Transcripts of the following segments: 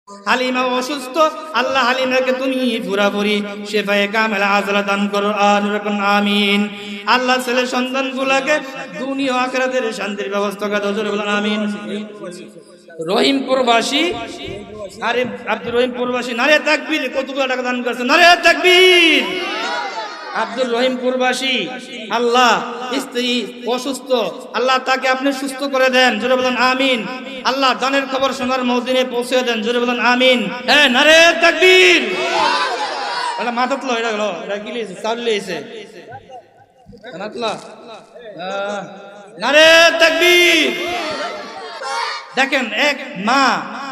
হালিমা অসুস্থ, আল্লাহ হালিমাকে তুমি পুরাপুরি শেফায়ে কামেলা আজলা দান করো, আমিন। আল্লাহ ছেলে সন্তানগুলোকে দুনিয়া ও আখিরাতের শান্তির ব্যবস্থা করে দাও, জোরে বলেন আমিন। রহিমপুরবাসী, আরে আব্দুর রহিমপুরবাসী নারে তাকবীর, কতগুলো টাকা দান করেছে, নারে তাকবীর। আব্দুল রহিমপুরবাসী, আল্লাহ স্ত্রী অসুস্থ, আল্লাহ তাকে আপনি সুস্থ করে দেন, জোরে বলেন আমিন। আল্লাহ দানের খবর সোনার মদিনে পৌঁছে দেন, জোরে বলেন আমিন। হ্যাঁ, নারে তাকবীর। এটা মাথাত লো, এটা গেল, এটা কি লিয়েছে, চাউল লিয়েছে, নারে তাকবীর। দেখেন, এক মা,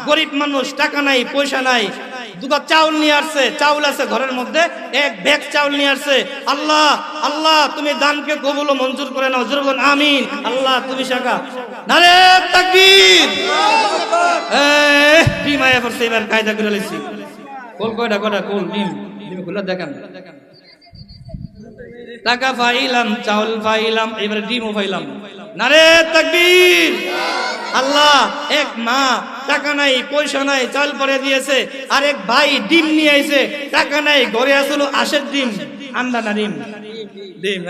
গরিব মানুষ, টাকা নাই, পয়সা নাই, দুটো চাউল নিয়ে আসছে, চাউল আছে ঘরের মধ্যে, এক ব্যাগ চাউল নিয়ে আসছে। আল্লাহ, আল্লাহ তুমি দানকে কবুল ও মঞ্জুর করে নাও, জোরে বলুন আমিন। আল্লাহ তুমি শাখা, নারে তাকবীর। ডিম আয়া পড়ছে, এবার কায়দা করে লেছি। কোল কয়টা, কয়টা কোল, ডিম ডিম খুলে দেখেন। টাকা পাইলাম, চাউল পাইলাম, এবারে ডিমও পাইলাম, নারে তাকবীর। আল্লাহ, এক মা টাকা নাই, পয়সা নাই, চাল পরে দিয়েছে, আর এক ভাই ডিম নিয়ে আইছে, টাকা নাই, ঘরে আসলো আশের ডিম, আন্ডা না ডিম, ডিম।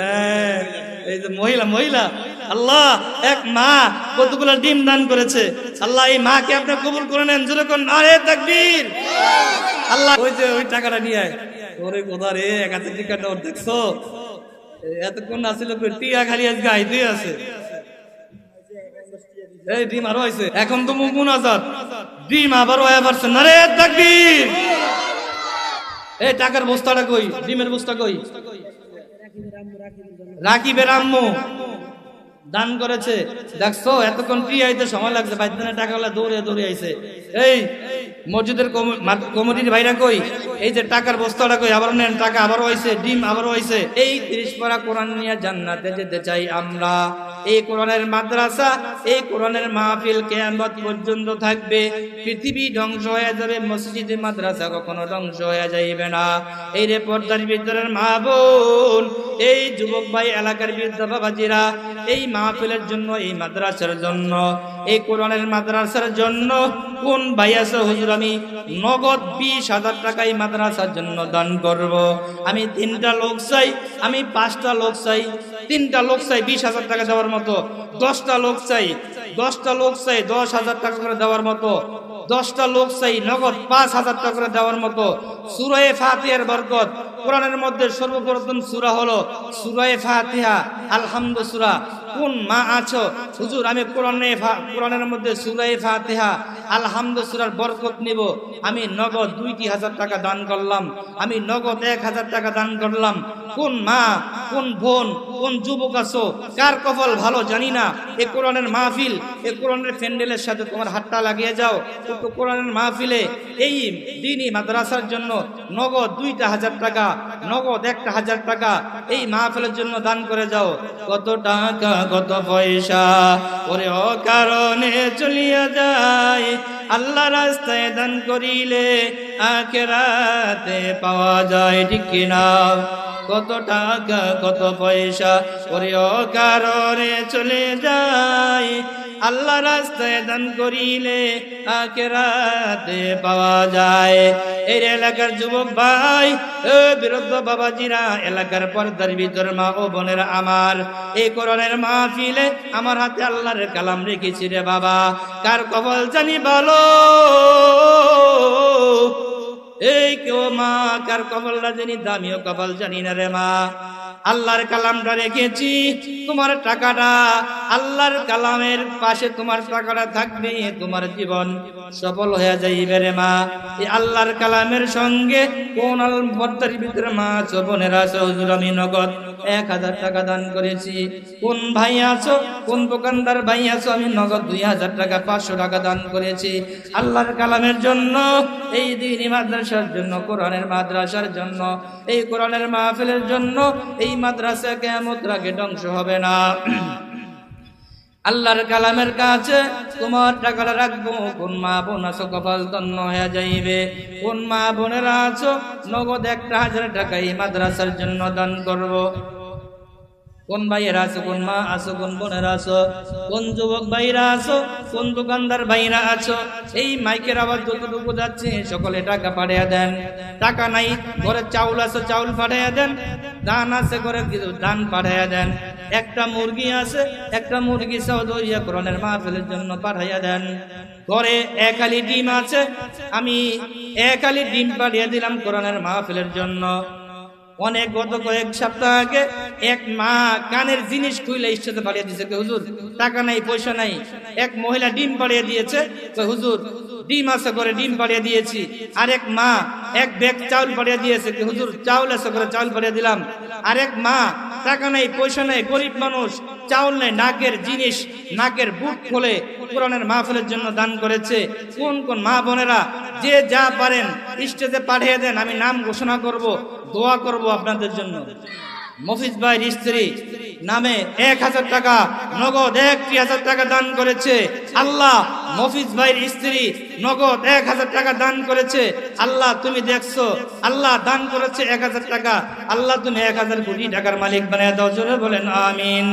এই যে মহিলা, মহিলা, আল্লাহ এক মা কতগুলো ডিম দান করেছে, আল্লাহ এই মাকে আপনি কবুল করে নেন, যেরকম নারে তাকবীর। আল্লাহ ওই যে ওই টাকাটা নিয়ে আয়, ওরে কোথা রে, 1000 টাকাটা ওর দেখছো, এতক্ষণ আসলে টিয়া খালি আজকে আইতেই আছে। এই ডিম আরো হয়েছে, এখন তো মুনাজাত, ডিম আবারও হয়ে পারছে, নারে তাকবীর। এই টাকার বস্তাটা কই, ডিমের বস্তা কই? রাকিবের আম্মু দান করেছে, দেখছো এতক্ষণ কি আইতে সময় লাগছে, বাইদানে টাকা হলে দৌড়ে দৌড়ে আইছে। এই মসজিদের কমিটির ভাইরা কই, এই যে টাকার বস্তাটা কই, আবার নেন টাকা, আবারও হয়েছে, ডিম আবারও হয়েছে। এই 30 পারা কোরআন নিয়ে জান্নাতে যেতে চাই আমরা। এই কোরআনের মাদ্রাসা, এই কোরআনের মাহফিল কিয়ামত পর্যন্ত থাকবে। পৃথিবী ধ্বংস হয়ে যাবে, মসজিদে মাদ্রাসা কখনো ধ্বংস হয়ে যাইবে না। এই রে পর্দার ভিতরের মা বোন, এই যুবক ভাই, এলাকার বৃদ্ধ বাবাজিরা, এই মাহফিলের জন্য, এই মাদ্রাসার জন্য, এই কোরআনের মাদ্রাসার জন্য কোন ভাই আছে, হুজুর আমি নগদ 20,000 টাকা এই মাদ্রাসার জন্য দান করব। আমি 3টা লোক চাই, আমি 5টা লোক চাই, 3টা লোক চাই 20,000 টাকা দেওয়ার মতো, 10টা লোক চাই, 10টা লোক চাই 10,000 টাকা করে দেওয়ার মতো, 10টা লোক চাই নগদ 5,000 টাকা করে দেওয়ার মতো। সূরা ফাতিহার বরকত, কোরআনের মধ্যে সর্বপ্রথম সূরা হলো সূরা ফাতিহা, আলহামদু সূরা। কোন মা আছো, হুজুর আমি কোরআনের মধ্যে সূরা ফাতিহা, আলহামদু সূরার বরকত নিব, আমি নগদ 2,000 টাকা দান করলাম, আমি নগদ 1,000 টাকা দান করলাম। কোন মা, কোন বোন, কোন যুবক আছো, কার কপাল ভালো জানি না, এই কোরআনের মাহফিল, এই কোরআনের প্যান্ডেলের সাথে তোমার হাতটা লাগিয়ে যাও, কিন্তু কোরআনের মাহফিলে এই দ্বীনি মাদ্রাসার জন্য নগদ 2,000 টাকা, নগদ 1,000 টাকা এই মাহফিলের জন্য দান করে যাও। কত টাকা, কত পয়সা ওরে অকারণে চলিয়া যায়, আল্লাহ রাস্তায় দান করিলে আখিরাতে পাওয়া যায়, ঠিক কিনা? কত টাকা, কত পয়সা ওরে অকারণে চলে যায়, আল্লাহ রাস্তায় দান করিলে আখিরাতে পাওয়া যায়। এই এলাকার যুবক ভাই, বৃদ্ধ বাবাজিরা, এলাকার পর্দার ভিতর মা ও বোনেরা আমার, এই কোরআনের মাহফিলে আমার হাতে আল্লাহর কালাম রেখেছি রে বাবা, কার কপাল জানি বলো, এই কেউ মা, কার কপালটা জানি দামিও কপাল জানি না রে মা। আল্লাহর কালামটা রেখেছি, তোমার টাকাটা আল্লাহর কালামের পাশে, তোমার টাকাটা থাকবে, তোমার জীবন সফল হয়ে যাইবে রে মা। এই আল্লাহর কালামের সঙ্গে কোন পর্দার ভিতরে মা আছো, বোনেরা আছো, হুজুর আমি নগদ 1,000 টাকা দান করেছি। কোন ভাই আছো, কোন দোকানদার ভাই আছো, আমি নগদ 2,000 টাকা, 500 টাকা দান করেছি আল্লাহর কালামের জন্য, এই দ্বীনি মাদ্রাসার জন্য, কোরআনের মাদ্রাসার জন্য, এই কোরআনের মাহফিলের জন্য। এই মাদ্রাসা কিয়ামত আগে ধ্বংস হবে না। আল্লাহর কালামের কাছে তোমার টাকাটা রাখবো। কোন মা বোন আছো কপাল ধন্য হয়ে যাইবে, কোন মা বোনেরা আছো নগদ 1,000 টাকা এই মাদ্রাসার জন্য দান করব। কোন ভাইয়েরা আছো, কোন মা আছো, কোন বোনেরা আছো, কোন যুবক ভাইরা আছো, কোন দোকানদার ভাইরা আছো, এই মাইকের আওয়াজ যতটুকু যাচ্ছে সকলে টাকা পাঠিয়ে দেন। টাকা নাই ঘরে চাউল আছে, চাউল পাঠিয়ে দেন। ধান আছে ঘরে কিছু ধান পাঠিয়ে দেন। একটা মুরগি আছে, একটা মুরগি সৌদরিয়া কোরআনের মাহফিলের জন্য পাঠাইয়া দেন। ঘরে এক আলি ডিম আছে, আমি এক আলি ডিম পাঠিয়ে দিলাম কোরআনের মাহফিলের জন্য। অনেক গত কয়েক সপ্তাহ আগে এক মা কানের জিনিস খুইলে ইচ্ছাতে পাঠিয়ে দিয়েছে, হুজুর টাকা নাই পয়সা নাই। এক মহিলা ডিম পাঠিয়ে দিয়েছে, হুজুর ডিম আছে করে ডিম পাঠিয়ে দিয়েছি। আরেক মা এক ব্যাগ চাউল পাঠিয়ে দিয়েছে, হুজুর চাউল আছে করে চাউল পাঠিয়ে দিলাম। আরেক মা টাকা নাই পয়সা নাই, গরিব মানুষ, চাউল নেই, নাকের জিনিস, নাকের বুট খুলে কোরআনের মাহফিলের জন্য দান করেছে। কোন কোন মা বোনেরা যে যা পারেন স্টেজে পাঠিয়ে দেন, আমি নাম ঘোষণা করব, দোয়া করব আপনাদের জন্য। মফিজ ভাইয়ের স্ত্রী নামে 1000 টাকা নগদ 1000 টাকা দান করেছে আল্লাহ। মফিজ ভাইয়ের স্ত্রী নগদ 1000 টাকা দান করেছে আল্লাহ। তুমি দেখছো, আল্লাহ দান করেছে 1000 টাকা। আল্লাহ তুমি 1000 কোটি টাকার মালিক বানিয়ে দাও, জোরে বলেন আমিন।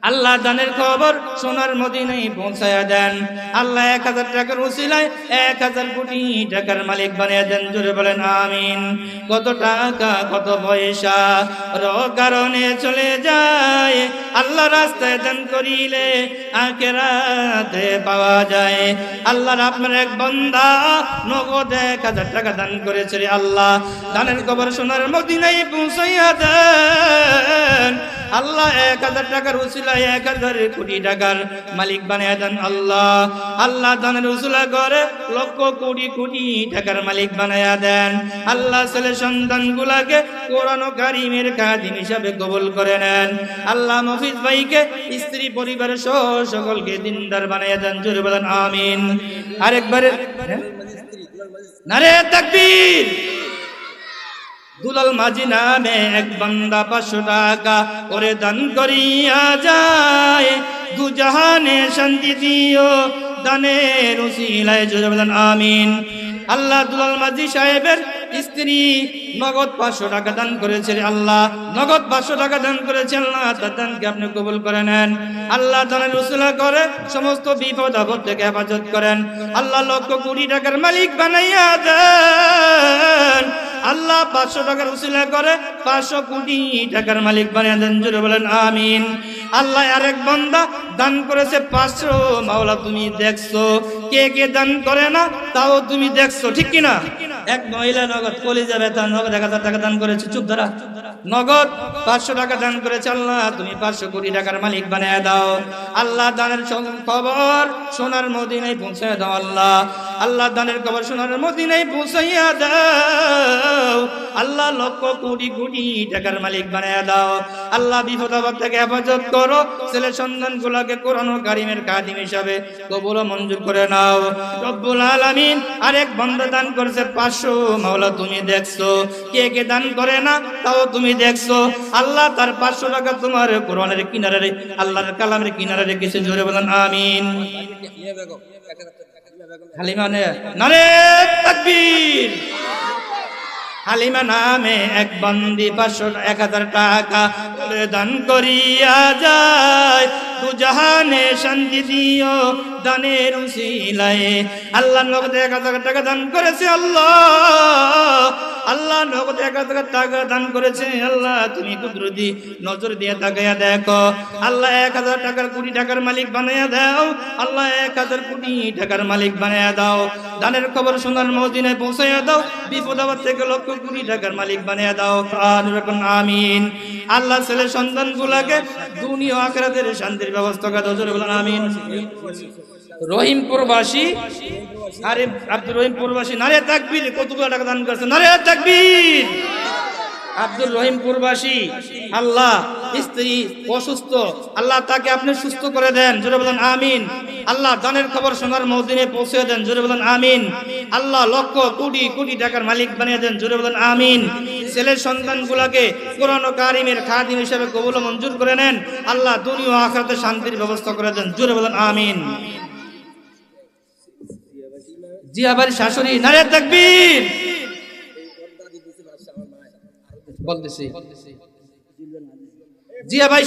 আল্লাহ দানের খবর সোনার মদিনায় পৌঁছায়া দেন। আল্লাহ 1000 টাকার উসিলায় 1000 কোটি টাকার মালিক বানিয়ে দেন, জোরে বলেন আমিন। কত টাকা কত পয়সা কারণে চলে যায়, আল্লাহ রাস্তায় দান করিলে আখিরাতে পাওয়া যায়। আল্লাহর আপনার এক বান্দা নগদ 1000 টাকা দান করেছে রে আল্লাহ। দানের খবর সোনার মদিনায় পৌঁছাইয়া দেন। আল্লাহ 1000 টাকার উসিলায় 1000 কোটি টাকার মালিক বানিয়ে দেন আল্লাহ। আল্লাহ দানের উসিলা করে লক্ষ কোটি কোটি টাকার মালিক বানিয়ে দেন আল্লাহ। ছেলে সন্তান গুলাকে কোরআন কারীমের খাদিম হিসাবে কবুল করে নেন আল্লাহ। মফিজ ভাইকে স্ত্রী পরিবারের সহ সকলকে দিনদার বানিয়ে দেন, জোরে বলেন আমিন। আরেকবারে নারে তাকবীর। দুলাল মাঝি নামে এক বান্দা 500 টাকা করে দান করিয়া যায়। দুজাহানে শান্তি দিও দানের উসিলায়, জোরে বলেন আমিন। আল্লাহ দুলাল মাঝি সাহেবের স্ত্রী নগদ 500 টাকা দান করেছে আল্লাহ। নগদ 500 টাকা দান করেছে আল্লাহ। তার দানকে আপনি কবুল করে নেন আল্লাহ। দানের উসিলা করে সমস্ত বিপদ আপদ থেকে হেফাজত করেন আল্লাহ। লক্ষ কোটি টাকার মালিক বানাইয়া দেন আল্লাহ। 500 টাকার উসিলা করে 500 কোটি টাকার মালিক বানিয়ে দেন, জোরে বলেন আমিন। আল্লাহ আরেক বান্দা দান করেছে 500। মাওলা তুমি দেখছো, কে কে দান করে না তাও তুমি দেখছো, ঠিক কিনা? এক মহিলা নগদ কলিজা বেতন নগদ 1000 টাকা দান করেছে, চুপ ধরা, নগদ 500 টাকা দান করেছে আল্লাহ। তুমি 500 কোটি টাকার মালিক বানিয়ে দাও আল্লাহ। দানের খবর সোনার মদিনায় পৌঁছে দাও আল্লাহ। আল্লাহ দানের খবর সোনার মদিনায় পৌঁছাইয়া দাও আল্লাহ। লক্ষ কোটি কোটি টাকার মালিক বানিয়ে দাও আল্লাহ। বিপদ আপদ থেকে হেফাজত করো। ছেলে সন্তান গুলাকে কোরআন কারীমের খাদিম হিসাবে কবুল ও মঞ্জুর করে নাও রব্বুল আলামিন। আরেক বান্দা দান করেছে 500। মাওলা তুমি দেখছো, কে কে দান করে না তাও তুমি দেখছো আল্লাহ। তার 500 টাকা তোমার কোরআনের কিনারে আল্লাহর কালামের কিনারে রেখেছে, জোরে বলেন আমিন। হালিমা নারে তাকবীর। হালিমা নামে এক বান্দি 1000 টাকা দান করিয়া যায়। দুজাহানে শান্তি দিও দানের উসিলায় আল্লাহ। নগদ 1000 টাকা দান করেছে আল্লাহ। আল্লাহ নগদ 1000 টাকা দান করেছে আল্লাহ। তুমি কুদরতি নজর দিয়ে তাকায়া দেখো আল্লাহ। 1000 টাকার কোটি টাকার মালিক বানায়া দাও আল্লাহ। 1000 কোটি টাকার মালিক বানায়া দাও। দানের খবর সোনার মদিনায় পৌঁছায়া দাও। বিপদ আপদ থেকে লক্ষ কোটি টাকার মালিক বানায়া দাও আমিন। আল্লাহ ছেলে সন্তান গুলাকে দুনিয়া ও আখিরাতের শান্তির ব্যবস্থা করে দাও, জোরে বলেন আমিন। রহিমপুরবাসী, আরে আব্দুল রহিমপুরবাসী নারে তাকবীর। কতগুলো টাকা দান করেছে, নারে তাকবীর। আব্দুল রহিমপুরবাসী আল্লাহ স্ত্রী অসুস্থ আল্লাহ, তাকে আপনি সুস্থ করে দেন, জোরে বলেন আমিন। আল্লাহ দানের খবর সোনার মদিনায় পৌঁছে দেন, জোরে বলেন আমিন। আল্লাহ লক্ষ কোটি কোটি টাকার মালিক বানিয়ে দেন, জোরে বলেন আমিন। ছেলের সন্তান গুলাকে কোরআন ও কারীমের খাদিম হিসেবে কবুল ও মঞ্জুর করে নেন আল্লাহ। দুনিয়া ও আখিরাতে শান্তির ব্যবস্থা করে দেন, জোরে বলেন আমিন। জিয়া বাড়ির শাশুড়ি নারে তাকবীর বলতেছি। জিয়া ভাই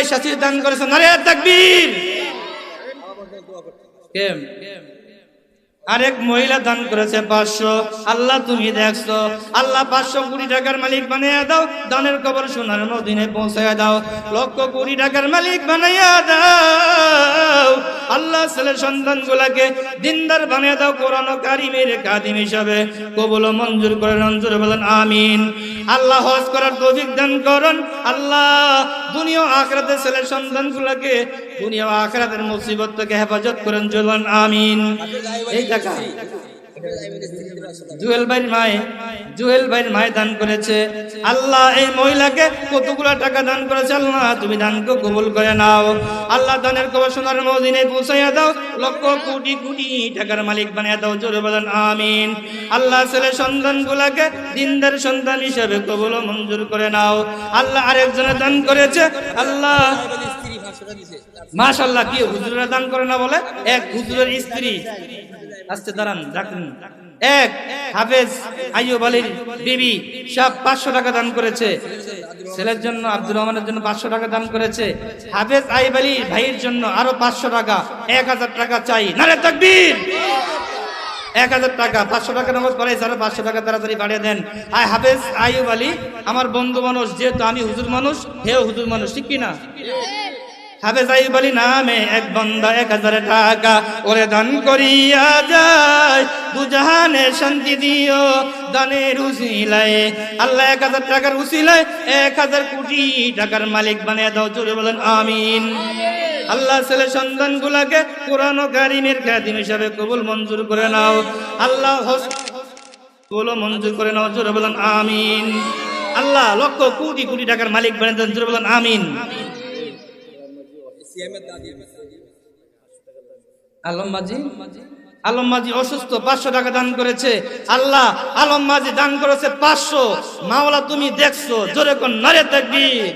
শাশুড়ি দান করেছে, নারে তাকবীর। কেম আরেক মহিলা দান করেছে 500। আল্লাহ তুমি দেখছো, আল্লাহ 500 কোটি টাকার মালিক বানিয়ে দাও, দানের কবর সোনার মদিনায় পৌঁছায়া দাও, লক্ষ কোটি টাকার মালিক বানাইয়া দাও। আল্লাহ ছেলে সন্তান গুলাকে দিনদার বানিয়ে দাও, কোরআন কারিমের খাদিম হিসাবে কবুল ও মঞ্জুর করেন, মঞ্জুর বলেন আমিন। আল্লাহ হজ করার তৌফিক দান করুন। আল্লাহ দুনিয়া ও আখিরাতে ছেলে সন্তান গুলাকে দুনিয়া ও আখিরাতের মুসিবত থেকে হেফাজত করেন, বলেন আমিন। এই টাকা জুয়েল ভাইয়ের মায়ে দান করেছে। আল্লাহ এই মহিলাকে কতগুলো টাকা দান করেছে, আল্লাহ তুমি দানকে কবুল করে নাও। আল্লাহ দানের কবর সোনার মদিনায় পৌঁছাইয়া দাও, লক্ষ কোটি কোটি টাকার মালিক বানিয়ে দাও, জোরে বলেন আমিন। আল্লাহ ছেলে সন্তান গুলাকে দিনদার সন্তান হিসেবে কবুল ও মঞ্জুর করে নাও। আল্লাহ আরেকজনে দান করেছে, আল্লাহ মাশাআল্লাহ, কি হুজুররা দান করে না বলে? এক হুজুরের স্ত্রী, আস্তে দাঁড়ান, ডাকুন। এক হাফেজ আইয়ুব আলীর বিবি সব 500 টাকা দান করেছে। ছেলের জন্য আব্দুর রহমানের জন্য 500 টাকা দান করেছে। হাফেজ আইয়ুব আলী ভাইয়ের জন্য আরো 500 টাকা, 1000 টাকা চাই, নারে তাকবীর। 1000 টাকা, 500 টাকা নামাজ পড়াইছে, আরো 500 টাকা তাড়াতাড়ি বাড়িয়ে দেন। হাফেজ আইয়ুব আলী আমার বন্ধু মানুষ, যেহেতু আমি হুজুর মানুষ, হেও হুজুর মানুষ, ঠিক কিনা? হাফেজ আইয়ুব আলী নামে এক বান্দা 1000 টাকা ওরে দান করিয়া যায়, দুজাহানে শান্তি দিও দানের উসিলায়। আল্লাহ 1000 টাকার উসিলায় 1000 কোটি টাকার মালিক বানিয়ে দাও, জোরে বলেন আমিন। আল্লাহ ছেলে সন্তান গুলাকে কোরআন ও কারিমের খাদিম হিসাবে কবুল মঞ্জুর করে নাও। আল্লাহ কবুল মঞ্জুর করে নাও, জোরে বলেন আমিন। আল্লাহ লক্ষ কোটি কোটি টাকার মালিক বানিয়ে দেন, জোরে বলেন আমিন। আলম মাঝি অসুস্থ, 500 টাকা দান করেছে। আল্লাহ আলম মাঝি দান করেছে 500, মাওলা তুমি দেখছো, জোরে কোন নারে তাকবীর।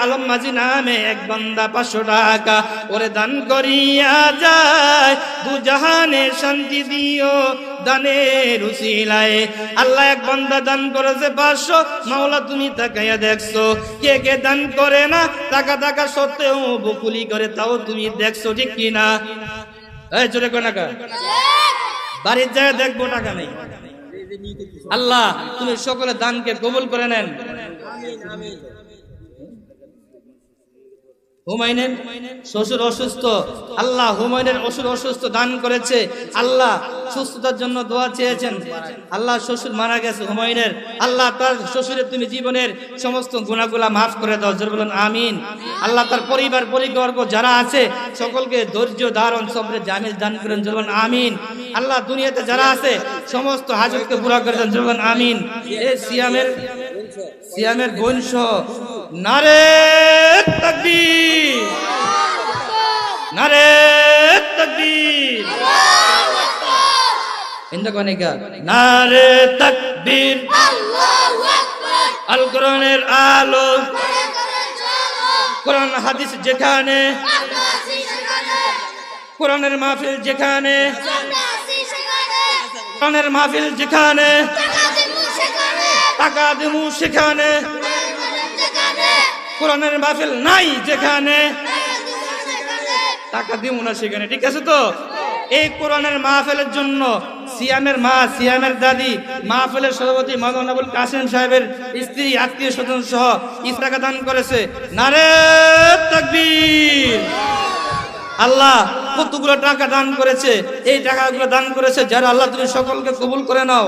আলম মাঝি নামে এক বান্দা 500 টাকা ওরে দান করিয়া যায়, দুজাহানে শান্তি দিও দানের উসিলায়। আল্লাহ এক বান্দা দান করেছে 500, মাওলা তুমি তাকাইয়া দেখছো, কে কে দান করে না, টাকা টাকা সত্ত্বেও বকুলি করে, তাও তুমি দেখছো, ঠিক কিনা? এই জোরে কোন টাকা বাড়ির যায় দেখবো, টাকা নেই। আল্লাহ তুমি সকলে দানকে কবুল করে নেন। হুমায়ুনের শ্বশুর অসুস্থ, আল্লাহ হুমায়ুনের অসুস্থ দান করেছে। আল্লাহ সুস্থতার জন্য দোয়া চেয়েছেন। আল্লাহ শ্বশুর মারা গেছে হুমায়ুনের, আল্লাহ তার শ্বশুরের তুমি জীবনের সমস্ত গুনাহগুলা মাফ করে দাও, জোরে বলুন আমিন। আল্লাহ তার পরিবার পরিবর্গ যারা আছে সকলকে ধৈর্য ধারণ সবরে জামিল দান করেন, জোরে বলুন আমিন। আল্লাহ দুনিয়াতে যারা আছে সমস্ত হাজতকে পুরা করে দেন, জোরে বলুন আমিন। এই সিয়ামের বংশ, নারে তাকবীর, নারে তাকবীর, ইন্দকনিকা নারে তাকবীর। আল কোরআনের আলো, কোরআন হাদিস যেখানে, কোরআনের মাহফিল যেখানে, কোরআনের মাহফিল যেখানে, টাকা দেবো সেখানে, কোরআনের মাহফিল নাই যেখানে, টাকা দিব না সেখানে, ঠিক আছে তো? এই কোরআনের মাহফিলের জন্য সিয়ামের মা, সিয়ামের দাদি, মাহফিলের সভাপতি মাওলানা আবুল কাসেম সাহেবের স্ত্রী, আত্মীয় স্বজন সহ টাকা দান করেছে, নারে তাকবীর। আল্লাহ কতগুলো টাকা দান করেছে, এই টাকাগুলো দান করেছে যারা, আল্লাহ তুমি সকলকে কবুল করে নাও।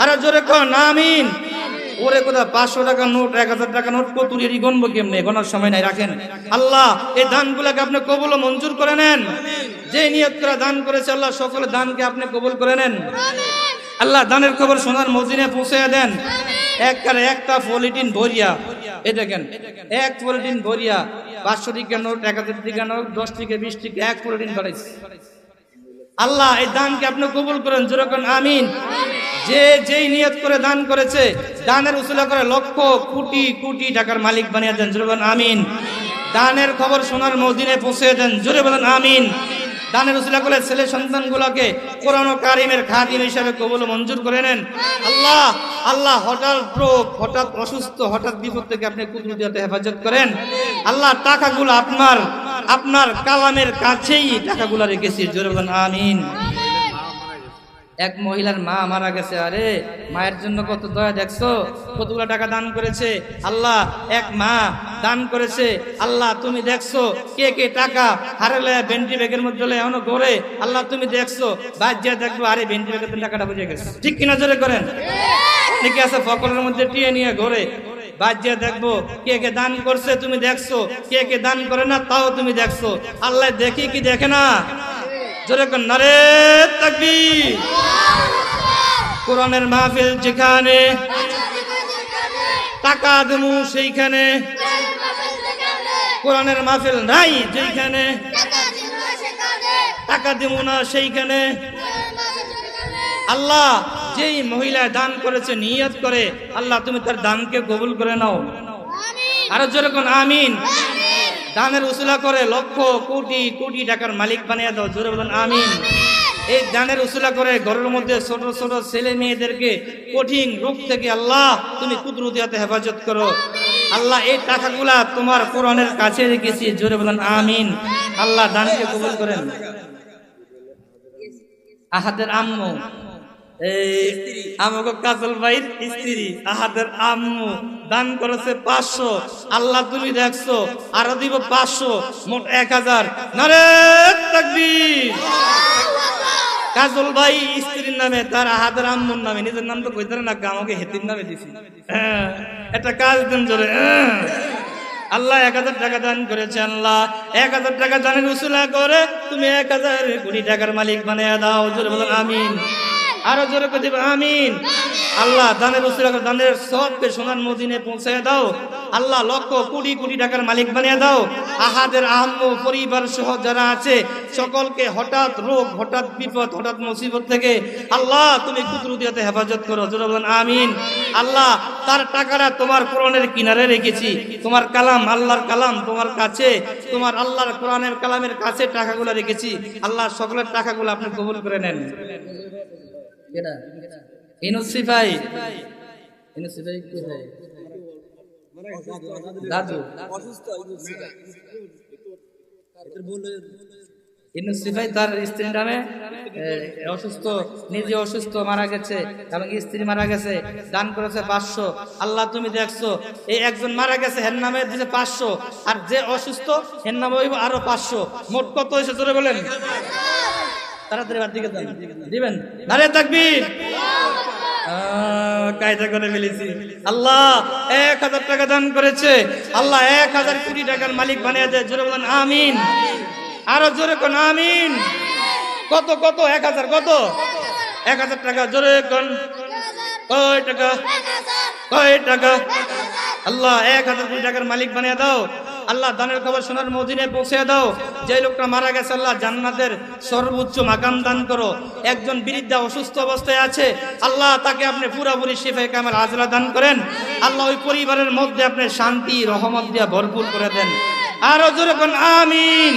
আরে জোরে কর না আমিন। ওরে কোথা 500 টাকা নোট, 1000 টাকা নোট কতুরি গণবো কেমনে, গণার সময় নাই, রাখেন। আল্লাহ এই দানগুলোকে আপনি কবুল ও মঞ্জুর করে নেন। যে নিয়ত করে দান করেছে আল্লাহ সকলের দানকে আপনি কবুল করে নেন। আল্লাহ দানের খবর সোনার মদিনায় পৌঁছে দেন। একটা পলিটিন ভরিয়া, এই দেখেন এক পলিটিন ভরিয়া 500 টাকা নোট, 1000 টাকা নোট, 10 টাকা 20 টাকা, এক পলিটিন ধরাইছে। আল্লাহ এই দানকে আপনি কবুল করেন, যেরকম আমিন। যেই নিয়ত করে দান করেছে, দানের উসিলা করে লক্ষ কোটি কোটি টাকার মালিক বানিয়ে দেন, জোরে বলেন আমিন। দানের খবর সোনার মদিনায় পৌঁছে দেন, জোরে বলেন আমিন। দানের উসিলা করে ছেলে সন্তানগুলোকে কোরআন ও কারিমের খাদিম হিসাবে কবুল মঞ্জুর করে নেন। আল্লাহ আল্লাহ হঠাৎ রোগ, হঠাৎ অসুস্থ, হঠাৎ বিপদ থেকে আপনি কুদরতিতে হেফাজত করেন। আল্লাহ টাকাগুলো আপনার কালামের কাছেই টাকাগুলো রেখেছি, জোরে বলেন আমিন। এক মহিলার মা মারা গেছে, আরে মায়ের জন্য কত দয়া দেখছো, কতগুলো টাকা দান করেছে আল্লাহ। এক মা দান করেছে আল্লাহ, তুমি দেখছো কে কে টাকা হারালে বেন্টি ব্যাগের মধ্যে এখনো ঘরে, আল্লাহ তুমি দেখছো। বাদ যা দেখবো, আরে বেন্টি ব্যাগের টাকাটা বুঝে গেছে, ঠিক কিনা জোরে করেন। অনেকে আছে ফকরের মধ্যে টিয়ে নিয়ে ঘরে, বাদ যা দেখবো কে কে দান করছে তুমি দেখছো, কে কে দান করে না তাও তুমি দেখছো। আল্লাহ দেখি কি দেখে না, জোরে কর নারে তাকবীর। কোরআনের মাহফিল যেখানে, টাকা দেবো সেইখানে। কোরআনের মাহফিল নাই যেখানে, টাকা দেবো না সেইখানে। আল্লাহ যেই মহিলা দান করেছে নিয়ত করে, আল্লাহ তুমি তার দানকে কবুল করে নাও। আরো জোরে কোন আমিন। দানের উসুলা করে লক্ষ কোটি কোটি টাকার মালিক বানিয়ে দাও, জোরে বলেন আমিন। এই দানের উসুলা করে ঘরের মধ্যে ছোট ছোট ছেলে মেয়েদেরকে কঠিন রোগ থেকে আল্লাহ তুমি কুদরতিতে হেফাজত করো। আল্লাহ এই টাকাগুলা তোমার কোরআনের কাছে রেখেছি, জোরে বলেন আমিন। আল্লাহ দানকে কবুল করেন। আহাদের আম্মু, আমাকে কাজল ভাইয়ের স্ত্রী আহাদের আম্মু দান করেছে 500, আল্লাহ তুমি দেখছো, আরো দিব 500, মোট 1000। নারে তাকবীর। কাজল ভাই স্ত্রীর নামে, তার আহাদের আম্মুর নামে, নিজের নাম তো কইতে না, আমাকে হেতির নামে দিছি। একটা কাজ দেন জোরে। আল্লাহ 1000 টাকা দান করেছে, আল্লাহ 1000 টাকা দানের উসুলা করে তুমি 1000 কোটি টাকার মালিক বানিয়ে দাও, জোরে বলেন আমিন। আরো জোরে করে দিবে আমিন। আল্লাহ দানের উসিলা করে দানের সবকে সোনার মদিনে পৌঁছায় দাও। আল্লাহ লক্ষ কোটি কোটি টাকার মালিক বানিয়ে দাও। আহাদের আম্মু পরিবার সহ যারা আছে সকলকে হঠাৎ রোগ, হঠাৎ বিপদ, হঠাৎ মুসিবত থেকে আল্লাহ তুমি কুদরতিতে হেফাজত করো, জোরে বলেন আমিন। আল্লাহ তার টাকাটা তোমার কোরআনের কিনারে রেখেছি, তোমার কালাম, আল্লাহর কালাম তোমার কাছে, তোমার আল্লাহর কোরআনের কালামের কাছে টাকাগুলো রেখেছি। আল্লাহ সকলের টাকাগুলো আপনি কবুল করে নেন। দাদু তার স্ত্রীর নামে অসুস্থ, নিজে অসুস্থ, মারা গেছে এবং স্ত্রী মারা গেছে, দান করেছে 500। আল্লাহ তুমি দেখছো, এই একজন মারা গেছে হের নামে দিয়েছে 500, আর যে অসুস্থ হের নামে হইব আরো 500, মোট কত হয়েছে জোরে বলেন। তাড়াতাড়ি বাদ দিকে দিবেন। নারে তাকবীর। কায়দা করে ফেলেছি। আল্লাহ 1000 টাকা দান করেছে, আল্লাহ 1000 কোটি টাকার মালিক বানিয়ে দেয়, জোরে বলেন আমিন। আরো জোরে কোন আমিন। কত কত 1000, কত 1000 টাকা, জোরে কোন কয় টাকা, কয় টাকা। আল্লাহ 1000 কোটি টাকার মালিক বানিয়ে দাও। আল্লাহ দানের খবর সোনার মদিনে পৌঁছে দাও। যে লোকটা মারা গেছে আল্লাহ জান্নাতের সর্বোচ্চ মাকাম দান করো। একজন বৃদ্ধা অসুস্থ অবস্থায় আছে, আল্লাহ তাকে আপনি পুরোপুরি শিফায়ে কামেল আজলা দান করেন। আল্লাহ ওই পরিবারের মধ্যে আপনি শান্তি রহমত দিয়ে ভরপুর করে দেন। আরো জোরে কোন আমিন।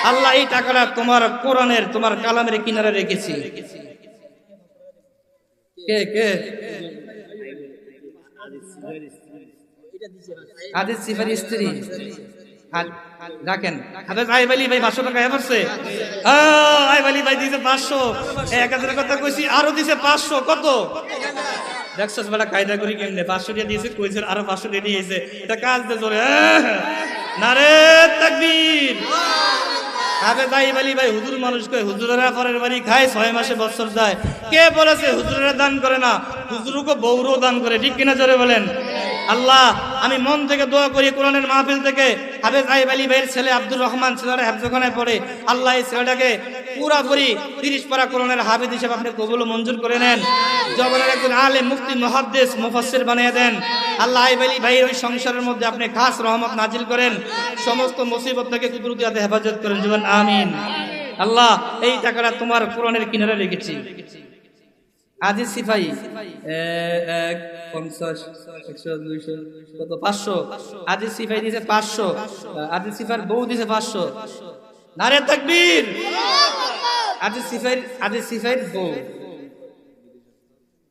আল্লাহ এই টাকাটা তোমার কোরআনের, তোমার কালামের কিনারে রেখেছি। কে কে হাদিস সিফার স্ত্রী রাখেন। হাদিস আইব আলী ভাই 500 টাকা এবারছে। আইব আলী ভাই দিয়েছে 500, 1000 কথা কইছি, আরো দিয়েছে 500। কত দেখছস বেলা কায়দা করি কেমনে 500 টাকা দিয়েছে, কইছে আরো 500 টাকা দিয়েছে। এটা কাজ দে জোরে। নারে তাকবীর। হাদিস আইব আলী ভাই হুজুর মানুষ কই, হুজুরেরা পরের বাড়ি খায়, 6 মাসে বছর যায়। কে বলেছে হুজুরেরা দান করে না? হুজুরকে বউরও দান করে, ঠিক কিনা জোরে বলেন। আল্লাহ আমি মন থেকে দোয়া করি, কোরআনের মাহফিল থেকে হাফেজ আইব আলী ভাইয়ের ছেলে আব্দুর রহমান ছেলেরা হেফজখানায় পড়ে, আল্লাহ এই ছেলেটাকে পুরাপুরি 30 পারা কোরআনের হাফেজ হিসেবে আপনি কবুল মঞ্জুর করে নেন। জবানের একজন আলেম, মুফতি, মুহাদ্দিস, মুফাসসির বানিয়ে দেন। আল্লাহ আইব আলী ভাইয়ের ওই সংসারের মধ্যে আপনি খাস রহমত নাজিল করেন, সমস্ত মুসিবত থেকে কুদরতিতে হেফাজত করেন, জীবন আমিন। আল্লাহ এই টাকাটা তোমার কোরআনের কিনারে রেখেছি। আজিজ সিফাই 50, 100, 200, কত 500। আজিজ সিফাই দিয়েছে 500, আজিজ সিফার বউ দিয়েছে 500। নারে তাকবীর। আজিজ সিফাইর বউ,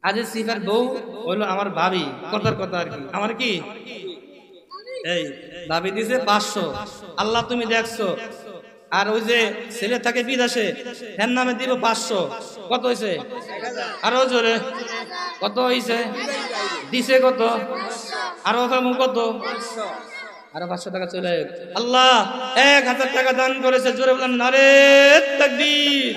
আজিজ সিফার বউ হইলো আমার ভাবি, কথার কথা আর কি, আমার কি এই ভাবি দিছে 500। আল্লাহ তুমি দেখছো। আর ওই যে ছেলে থাকে বিদেশে, এর নামে দিব 500। কত হয়েছে? আরো জোরে কত হয়েছে? দিছে কত? আরো কত? আরো 500 টাকা চলে। আল্লাহ 1000 টাকা দান করেছে, জোরে বলেন নারে তাকবীর।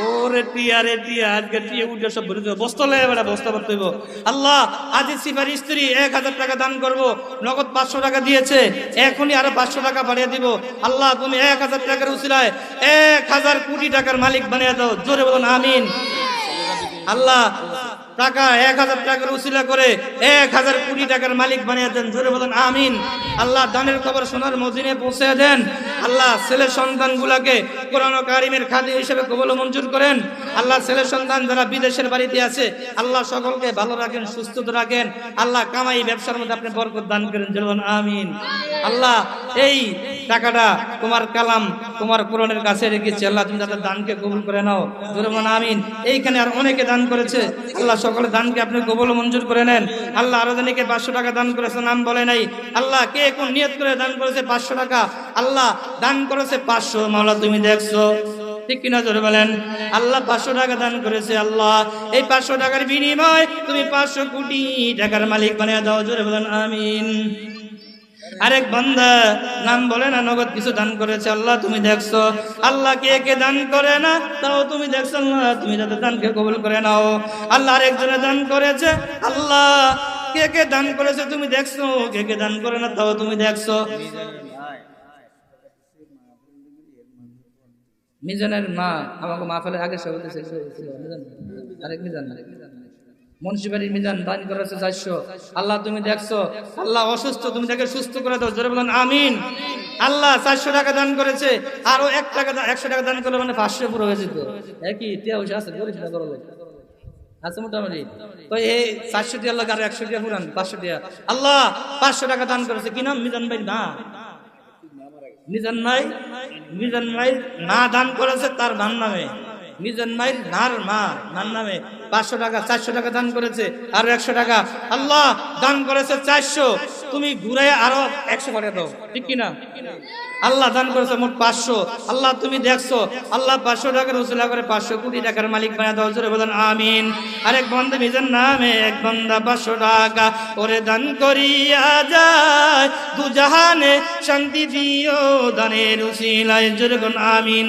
ওরে টিয়া রে টিয়া, আজকে টিয়া উঠে সব ভরে দেবো, বস্তা লয়ে বেড়া, বস্তা ভরতে হইব। আল্লাহ আজিজ সিফার স্ত্রী 1000 টাকা দান করব, নগদ 500 টাকা দিয়েছে, এখনই আরো 500 টাকা বাড়িয়ে দিব। আল্লাহ তুমি 1000 টাকার উসিলায় 1000 কোটি টাকার মালিক বানিয়ে দাও, জোরে বলুন আমিন। আল্লাহ টাকা 1000 টাকার উসিলা করে 1000 কোটি টাকার মালিক বানিয়ে দেন, জোরে বলেন আমিন। আল্লাহ দানের খবর সোনার মদিনায় পৌঁছে দেন। আল্লাহ ছেলে সন্তান গুলাকে কোরআন ও কারিমের খাদি হিসেবে কবুল মঞ্জুর করেন। আল্লাহ ছেলে সন্তান যারা বিদেশের বাড়িতে আছে, আল্লাহ সকলকে ভালো রাখেন, সুস্থ রাখেন। আল্লাহ কামাই ব্যবসার মধ্যে আপনি বরকত দান করেন, জোরে বলেন আমিন। আল্লাহ এই টাকাটা তোমার কালাম, তোমার কোরআনের কাছে রেখেছি, আল্লাহ তুমি তাদের দানকে কবুল করে নাও, জোরে বলেন আমিন। এইখানে আর অনেকে দান করেছে, আল্লাহ সকলে দানকে আপনি কবুল মঞ্জুর করে নেন। আল্লাহ আরো জনকে 500 টাকা দান করেছে, নাম বলে নাই। আল্লাহ কে কোন নিয়ত করে দান করেছে 500 টাকা, আল্লাহ দান করেছে 500, মাওলা তুমি দেখছো, ঠিক কিনা জোরে বলেন। আল্লাহ 500 টাকা দান করেছে, আল্লাহ এই 500 টাকার বিনিময় তুমি 500 কোটি টাকার মালিক বানিয়ে দাও, জোরে বলেন আমিন। আরেক বান্দা নাম বলে না, নগদ কিছু দান করেছে, আল্লাহ তুমি দেখছো। আল্লাহ কে কে দান করে না তাও তুমি দেখছো, আল্লাহ তুমি যাদের দানকে কবুল করে নাও। আল্লাহ আরেকজনে দান করেছে, আল্লাহ কে কে দান করেছে তুমি দেখছো, কে কে দান করে না তাও তুমি দেখছো। মিজানের মা আমাকে মাহফিলের আগে সব বলতেছে, আরেক মিজান মুন্সিবাড়ির মিজান দান করেছে 400, আল্লাহ তুমি দেখছো। আল্লাহ অসুস্থ, তুমি তাকে সুস্থ করে দাও, জোরে বলেন আমিন। আল্লাহ 400 টাকা দান করেছে, আরো 100 টাকা দান করলে মানে 500 পুরো হয়ে যেত। একই টিয়া পয়সা আছে, গরিব না বড় লোক আছে মোটামুটি। তো এই 400 টাকা আল্লাহ আর 100 টাকা পুরান 500 টাকা। আল্লাহ 500 টাকা দান করেছে, কি নাম? মিজান ভাই না, মিজান ভাই না দান করেছে তার নাম নামে, মিজান ভাই নার মা নার নামে 500 টাকা, 400 টাকা দান করেছে, আরো 100 টাকা। আল্লাহ দান করেছে 400, তুমি ঘুরে আরো 100 করে দাও, ঠিক কিনা? আল্লাহ দান করেছে মোট 500, আল্লাহ তুমি দেখছো। আল্লাহ 500 টাকার উসিলা করে 500 কোটি টাকার মালিক বানিয়ে দাও, জোরে বলেন আমিন। আরেক বান্দা মিজান নামে এক বান্দা 500 টাকা করে দান করিয়া যায়, দু জাহানে শান্তি দিও দানের উসিলায়, জোরে বলেন আমিন।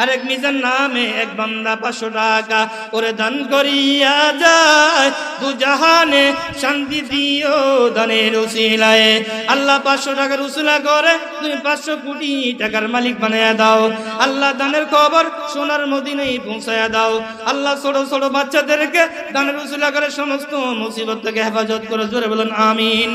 আরেক মিজান নামে এক বান্দা 500 টাকা করে দান করিয়া যায়, দু জাহানে শান্তি দিও দানের উসিলায়। আল্লাহ 500 টাকার উসিলা করে তুমি 500 কোটি টাকার মালিক বানিয়ে দাও। আল্লাহ দানের খবর সোনার মদিনায় পৌঁছায়া দাও। আল্লাহ ছোট ছোট বাচ্চাদেরকে দানের উসিলা করে সমস্ত মুসিবত থেকে হেফাজত করে, জোরে বলেন আমিন।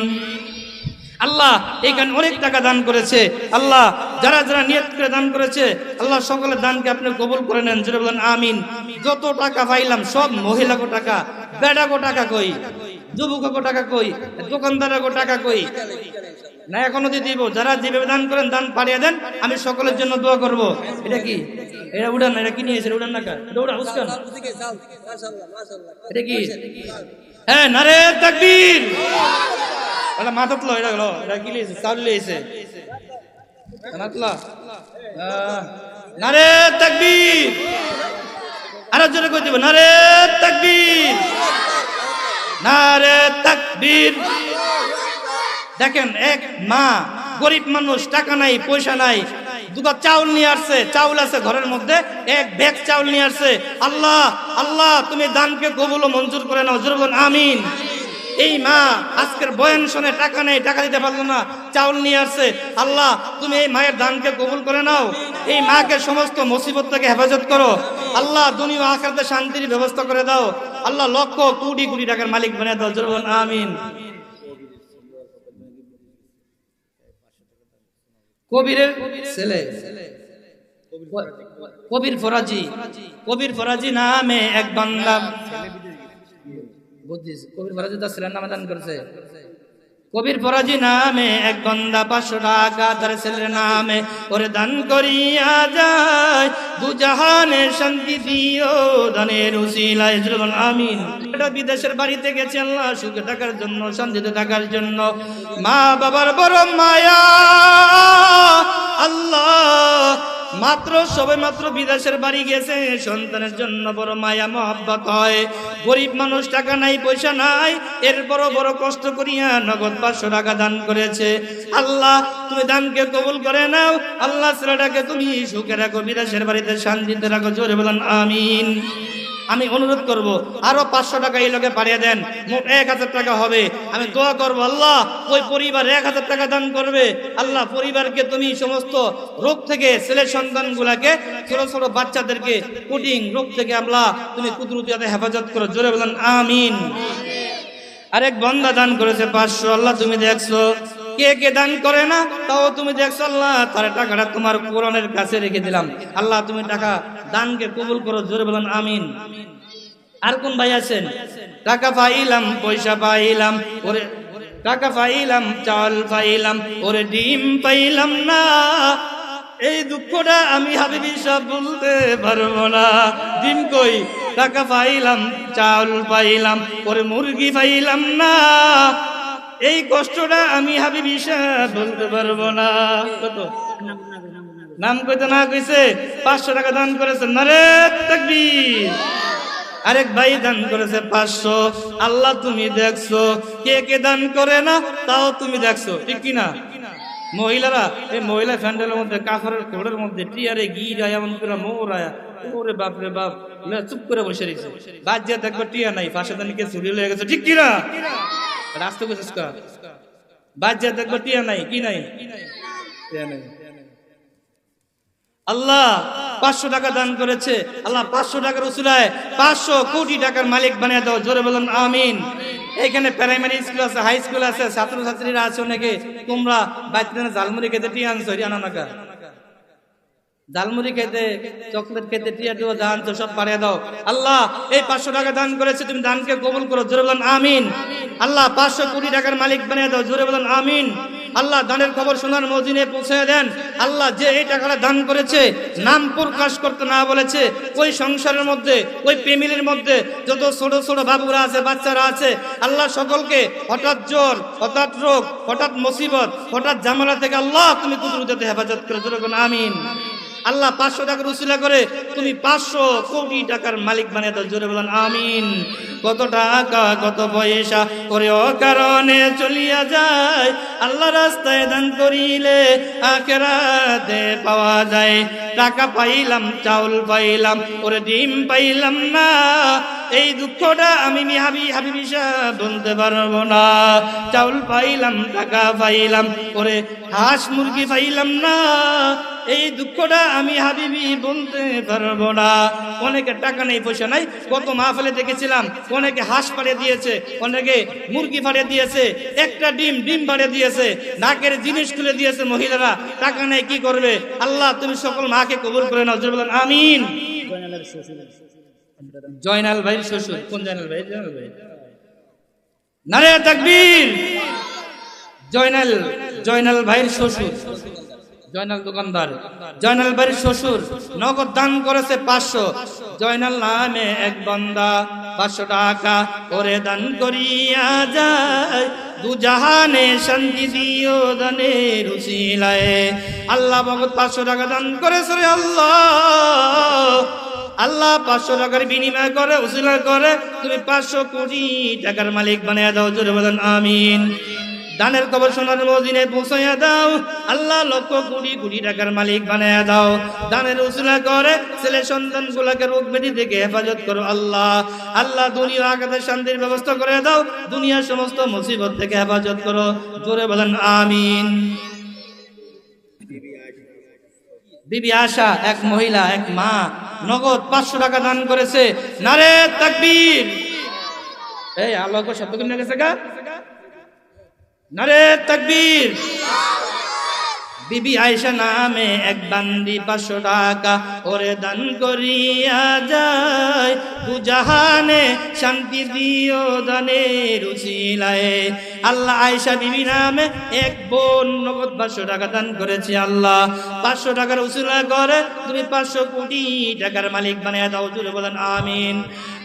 আল্লাহ এখানে অনেক টাকা দান করেছে, আল্লাহ যারা যারা নিয়ত করে দান করেছে, আল্লাহ সকলের দানকে আপনি কবুল করে নেন, জোরে বলেন আমিন। যত টাকা পাইলাম সব মহিলাগো টাকা, বেড়াগো টাকা কই, যুবকগো টাকা কই, দোকানদারের টাকা কই না, এখনো দিয়ে দিব। যারা যেভাবে দান করেন দান পাঠিয়ে দেন, আমি সকলের জন্য দোয়া করব। এটা কি? এটা উড়ান না, এটা কি নিয়েছে? উড়ান না, দৌড়া উস্কান, এটা কি? হ্যাঁ নারে তাকবীর। এটা মাথাত লো, এটা হলো, এটা কি লিয়েছে? চাউল লিয়েছে, নারে তাকবীর। আরো জোরে কই দিব, নারে তাকবীর, নারে তাকবীর। দেখেন এক মা, গরিব মানুষ, টাকা নাই পয়সা নাই, দুটো চাউল নিয়ে আসছে, চাউল আছে ঘরের মধ্যে, এক ব্যাগ চাউল নিয়ে আসছে। আল্লাহ আল্লাহ তুমি দানকে কবুল ও মঞ্জুর করে নাও, জোরে বলুন আমিন। এই মা আজকের বয়ান শুনে টাকা নেই, টাকা দিতে পারলো না, চাউল নিয়ে আসছে। আল্লাহ তুমি এই মায়ের দানকে কবুল করে নাও, এই মাকে সমস্ত মুসিবত থেকে হেফাজত করো। আল্লাহ দুনিয়া আখিরাতে শান্তির ব্যবস্থা করে দাও। আল্লাহ লক্ষ কোটি কোটি টাকার মালিক বানিয়ে দাও, জোরে বলুন আমিন। কবিরের ছেলে কবির ফরাজি, কবির ফরাজি নামে এক বান্দা, কবির ফরাজি তার ছেলের নামে দান করেছে। কবির ফরাজি নামে এক বান্দা 500 টাকা তার ছেলের নামে ওরে দান করিয়া যায়, দুজাহানের শান্তি দিও দানের উসিলায়, জুরবল আমিন। এটা বিদেশের বাড়িতে গেছে আল্লাহ সুখে থাকার জন্য, শান্তিতে থাকার জন্য। মা বাবার বড় মায়া আল্লাহ, সবে মাত্র বিদেশের বাড়ি গেছে, সন্তানের জন্য বড় মায়া মহব্বত হয়। গরিব মানুষ, টাকা নাই পয়সা নাই, এরপরও বড় কষ্ট করিয়া নগদ 500 টাকা দান করেছে। আল্লাহ তুমি দানকে কবুল করে নাও। আল্লাহ ছেলেটাকে তুমি সুখে রাখো, বিদেশের বাড়িতে শান্তিতে রাখো, জোরে বলেন আমিন। আমি অনুরোধ করব আরো 500 টাকা এই লোকে পাঠিয়ে দেন, মোট 1000 টাকা হবে। আমি দোয়া করব আল্লাহ ওই পরিবার 1000 টাকা দান করবে। আল্লাহ পরিবারকে তুমি সমস্ত রোগ থেকে, ছেলে সন্তানগুলাকে, ছোট ছোট বাচ্চাদেরকে কুটিং রোগ থেকে আল্লাহ তুমি কুদরতিতে হেফাজত করো, জোরে বলেন আমিন। আরেক বান্দা দান করেছে 500, আল্লাহ তুমি দেখছো। কে কে দান করে না তাও তুমি দেখছো আল্লাহ, তার টাকাটা তোমার কোরআনের কাছে রেখে দিলাম। আল্লাহ তুমি টাকা দানকে কবুল করো, জোরে বলেন আমিন। আর কোন ভাই আছেন? টাকা পাইলাম, পয়সা পাইলাম, ওরে টাকা পাইলাম, চাল পাইলাম, ওরে ডিম পাইলাম না, এই দুঃখটা আমি হাবিবি সব বলতে পারবো না। ডিম কই? টাকা পাইলাম, চাল পাইলাম, ওরে মুরগি পাইলাম না, এই কষ্টটা আমি হাবিবি সব বলতে পারবো না। কত নাম কইতে না কইছে? 500 টাকা দান করেছে, নারে তাকবীর। আরেক ভাই দান করেছে 500, আল্লাহ তুমি দেখছো। কে কে দান করে না তাও তুমি দেখছো, ঠিক কিনা? মহিলারা, এই মহিলা ফ্যান্ডেলের মধ্যে, কাফারের কোড়ের মধ্যে টিয়ারে গিরায় এমন করে মোরায়া, ওরে বাপ রে বাপ, চুপ করে বসে রয়েছে। বাজ্যা দেখবো টিয়া নাই, পাশে দানিকে চুরি হয়ে গেছে, ঠিক কিনা? রাস্তা বুঝিস কা, বাজ্যা দেখবো টিয়া নাই, কি নাই? টিয়া নাই। আল্লাহ 500 টাকা দান করেছে, আল্লাহ 500 টাকার উসিলায় 500 কোটি টাকার মালিক বানিয়ে দাও, জোরে বলেন আমিন। এখানে প্রাইমারি স্কুল আছে, হাই স্কুল আছে, ছাত্রছাত্রীরা আছে অনেকে, তোমরা বাচ্চাদের ঝালমুড়ি খেতে টিয়া আনছো, টিয়া আনো না কা? ঝালমুড়ি খেতে, চকলেট খেতে টিয়া টিয়া যা আনছো সব পাঠিয়ে দাও। আল্লাহ এই 500 টাকা দান করেছে, তুমি দানকে কবুল করো, জোরে বলেন আমিন। আল্লাহ 500 কোটি টাকার মালিক বানিয়ে দাও, জোরে বলেন আমিন। আল্লাহ দানের খবর সোনার মদিনে পৌঁছে দেন। আল্লাহ যে এই টাকাটা দান করেছে, নাম প্রকাশ করতে না বলেছে, ওই সংসারের মধ্যে, ওই ফ্যামিলির মধ্যে যত ছোট ছোট বাবুরা আছে, বাচ্চারা আছে, আল্লাহ সকলকে হঠাৎ জ্বর, হঠাৎ রোগ, হঠাৎ মুসিবত, হঠাৎ ঝামেলা থেকে আল্লাহ তুমি কুদরতে হেফাজত করে, জোরে বলেন আমিন। আল্লাহ 500 টাকার উসিলা করে তুমি 500 কোটি টাকার মালিক বানিয়ে দাও, জোরে বলেন আমিন। কত টাকা কত পয়সা করে অকারণে চলিয়া যায়, আল্লাহ রাস্তায় দান করিলে আখিরাতে পাওয়া যায়। টাকা পাইলাম, চাউল পাইলাম, ওরে ডিম পাইলাম না, এই দুঃখটা আমি হাবিবি সাহেব বলতে পারবো না। চাউল পাইলাম, টাকা পাইলাম, ওরে হাঁস মুরগি পাইলাম না, এই দুঃখটা আমি হাবিবি বলতে পারবো না। অনেকে টাকা নেই, পয়সা নাই, কত মাহফিলে দেখেছিলাম, অনেকে হাঁস পাড়ে দিয়েছে, অনেকে মুরগি পাড়ে দিয়েছে, একটা ডিম পাড়ে দিয়েছে, নাকের জিনিস খুলে দিয়েছে মহিলারা। টাকা নেই, কি করবে? আল্লাহ তুমি সকল মাকে কবুল করে নাও, জোরে বলেন আমিন। জয়নাল ভাইয়ের শ্বশুর, কোন জয়নাল ভাই? নারে তাকবীর। জয়নাল ভাইয়ের শ্বশুর, জয়নাল দোকানদার, জয়নাল ভাইয়ের শ্বশুর নগদ দান করেছে 500। জয়নাল নামে এক বান্দা 500 টাকা ওরে দান করিয়া যায়, দু জাহানে শান্তি দিও দানের উসিলায়। আল্লাহ ভগত 500 টাকা দান করেছে রে আল্লাহ। আল্লাহ 500 টাকার বিনিময় করে, উসিলা করে তুমি 500 কোটি টাকার মালিক বানিয়ে দাও, জোরে বলেন আমিন। দানের খবর সোনার মদিনে পৌঁছাইয়া দাও, আল্লাহ লক্ষ কোটি টাকার মালিক বানাইয়া দাও। দানের উসিলা করে ছেলে সন্তান গুলাকে রোগ ব্যাধি থেকে হেফাজত করো আল্লাহ দুনিয়া আখিরাতে শান্তির ব্যবস্থা করে দাও, দুনিয়ার সমস্ত মুসিবত থেকে হেফাজত করো, জোরে বলেন আমিন। বিবি আশা, এক মহিলা, এক মা নগদ 500 টাকা দান করেছে, নারে তাকবীর। এই আল্লাহ কো শব্দ কিনে গেছে গা, নারে তাকবীর। বিবি আয়েশা নামে এক বান্দি 500 টাকা ওরে দান করিয়া যায়, দুজাহানে শান্তি দিও দানের উসিলায়। আল্লাহ আয়েশা বিবি নামে এক বোন নগদ 500 টাকা দান করেছে। আল্লাহ 500 টাকার উসিলা করে তুমি 500 কোটি টাকার মালিক বানিয়ে দাও, জোরে বলেন আমিন।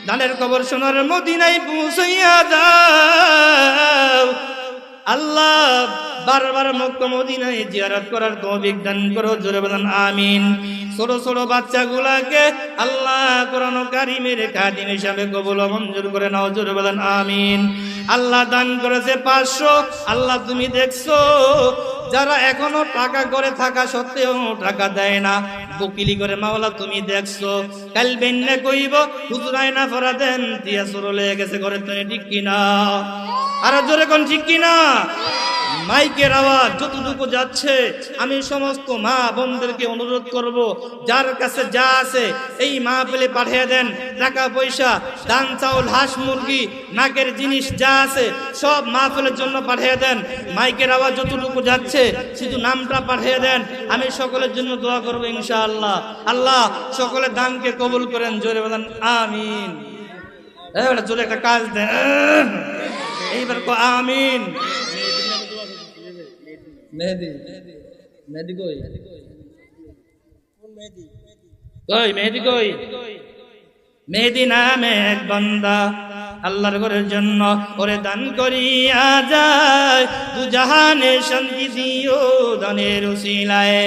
দানের খবর সোনার মদিনায় পৌঁছাইয়া দাও। আল্লাহ বারবার মক্কা মদিনায় জিয়ারত করার তৌফিক দান করো, জোরে বলেন আমিন। ছোট ছোট বাচ্চাগুলাকে আল্লাহ কোরআন কারীমের খাদিম হিসাবে কবুল ও মঞ্জুর করে নাও, জোরে বলেন আমিন। আল্লাহ দান করেছে 500। আল্লাহ তুমি দেখছো যারা এখনো টাকা করে থাকা সত্ত্বেও টাকা দেয় না, বকিলি করে মাওলা তুমি দেখছো। কাল বেন্নে কইব হুজুরাই না ফরা দেন দিয়া সরলে গেছে ঘরে, তুমি ঠিক কিনা? আর জোরে কোন ঠিক কিনা? মাইকের আওয়াজ যতটুকু যাচ্ছে আমি সমস্ত মা বোনদেরকে অনুরোধ করব, যার কাছে যা আছে এই মাহফিলে পাঠিয়ে দেন। টাকা পয়সা, ধান চাউল, হাঁস মুরগি, নাকের জিনিস যা আছে সব মাহফিলের জন্য পাঠিয়ে দেন। মাইকের আওয়াজ যতটুকু যাচ্ছে শুধু নামটা পাঠিয়ে দেন, আমি সকলের জন্য দোয়া করব ইনশাআল্লাহ। আল্লাহ সকলের দানকে কবুল করেন, জোরে বলেন আমিন। এবারে জোরে একটা কাজ দেন, এইবার আমিন। মেহেদি মেহেদি কই? কই মেহেদি কই? মেহেদি নামে এক বান্দা আল্লাহর ঘরের জন্য ওরে দান করিয়া যায়, দুজাহানে শান্তি দিও দানের উসিলায়।